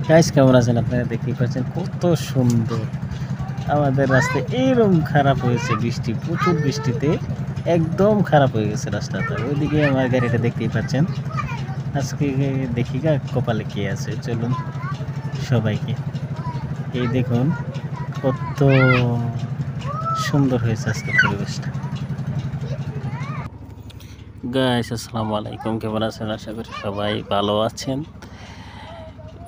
Guys কেমন আছেন আপনারা? দেখতেই পাচ্ছেন কত সুন্দর আমাদের রাস্তা। এরকম খারাপ হয়েছে, বৃষ্টি, প্রচুর বৃষ্টিতে একদম খারাপ হয়ে গেছে রাস্তাটা। ওইদিকে আমার গাড়িটা দেখতেই পাচ্ছেন। আজকে দেখি গা কপালে কে আছে, চলুন সবাইকে। এই দেখুন কত সুন্দর হয়েছে আজকে পরিবেশটা। গাইস আসসালামু আলাইকুম, কেমন আছেন? আশা করি সবাই ভালো আছেন।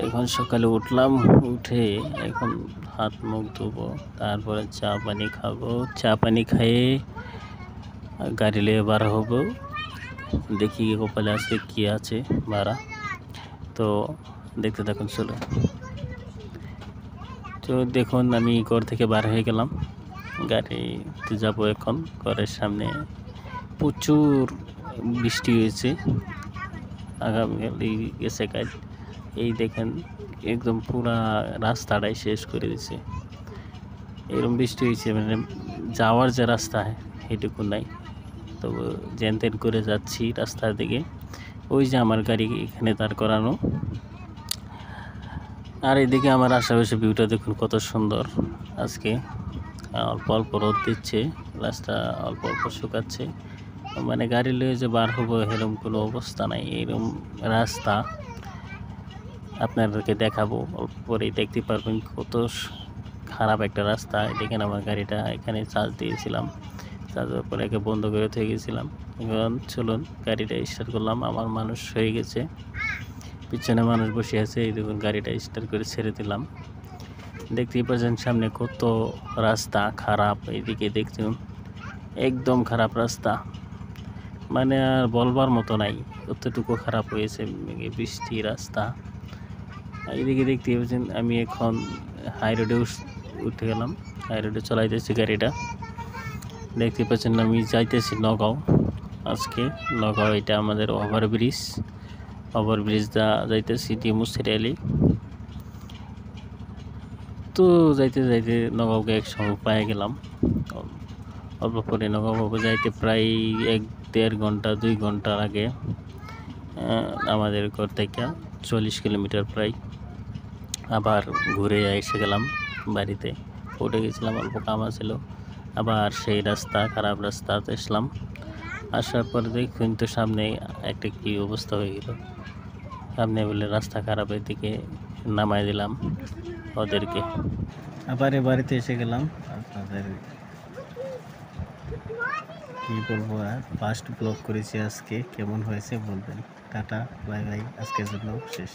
এখন সকালে উঠলাম, উঠে এখন হাত মুখ ধুবো, তারপরে চা পানি খাবো। চা পানি খেয়ে গাড়ি নিয়ে বার হবো। দেখি কপালে আজকে কি আছে ভাড়া, তো দেখতে থাকুন, চলো। তো দেখুন আমি ঘর থেকে বার হয়ে গেলাম, গাড়িতে যাবো এখন। ঘরের সামনে প্রচুর বৃষ্টি হয়েছে, আগামীকাল গেছে কাল। এই দেখেন একদম পুরা রাস্তাটাই শেষ করে দিছে। এরকম বৃষ্টি হয়েছে, মানে যাওয়ার যে রাস্তা সেটুকু নাই। তো যেন তেন করে যাচ্ছি রাস্তার দিকে। ওই যে আমার গাড়ি এখানে দাঁড় করানো, আর এদিকে আমার আশেপাশে ভিউটা দেখুন কত সুন্দর। আজকে অল্প অল্প রোদ দিচ্ছে, রাস্তা অল্প অল্প শুকাচ্ছে। মানে গাড়ি নিয়ে যে বার হবো এরকম কোনো অবস্থা নাই। এরকম রাস্তা আপনাদেরকে দেখাবো, অল্প পরেই দেখতে পারবেন কত খারাপ একটা রাস্তা। দেখেন আমার গাড়িটা এখানে চার্জ দিয়েছিলাম, চার্জের পরে একে বন্ধ করে থয়ে গেছিলাম। এখন চলুন গাড়িটা স্টার্ট করলাম। আমার মানুষ হয়ে গেছে, পিছনে মানুষ বসে আছে। এই দেখুন গাড়িটা স্টার্ট করে ছেড়ে দিলাম। দেখতেই পাচ্ছেন সামনে কত রাস্তা খারাপ। এইদিকে দেখুন একদম খারাপ রাস্তা, মানে আর বলবার মতো নাই, কতটুকু খারাপ হয়েছে বৃষ্টি রাস্তা। এইদিকে দেখতে পাচ্ছেন আমি এখন হাই রোডে উঠে গেলাম, হাই রোডে চলাইতেছি গাড়িটা। দেখতে পাচ্ছেন আমি যাইতেছি নগাঁও। আজকে নগাঁও, এটা আমাদের ওভারব্রিজটা যাইতেছি ডিমুসেরিয়ালি। তো যাইতে যাইতে নগাঁওকে এক সময় পেয়ে গেলাম। অল্প পরে নগাঁও যাইতে প্রায় 1-1.5 ঘন্টা 2 ঘন্টার আগে আমাদের ঘর থেকে 40 কিলোমিটার প্রায়। আবার ঘুরে এসে গেলাম বাড়িতে, উঠে গেছিলাম, অল্প কাম ছিল। আবার সেই রাস্তা, খারাপ রাস্তাতে আসলাম। আসার পর দেখুন তো সামনে একটা কি অবস্থা হয়ে গেল। সামনে বলে রাস্তা খারাপের দিকে নামাই দিলাম ওদেরকে। আবার বাড়িতে এসে গেলাম। আপনাদের কি বলবো, আর ফার্স্ট ব্লগ করেছি আজকে, কেমন হয়েছে বলবেন। টাটা বাই বাই, আজকের জন্য শেষ।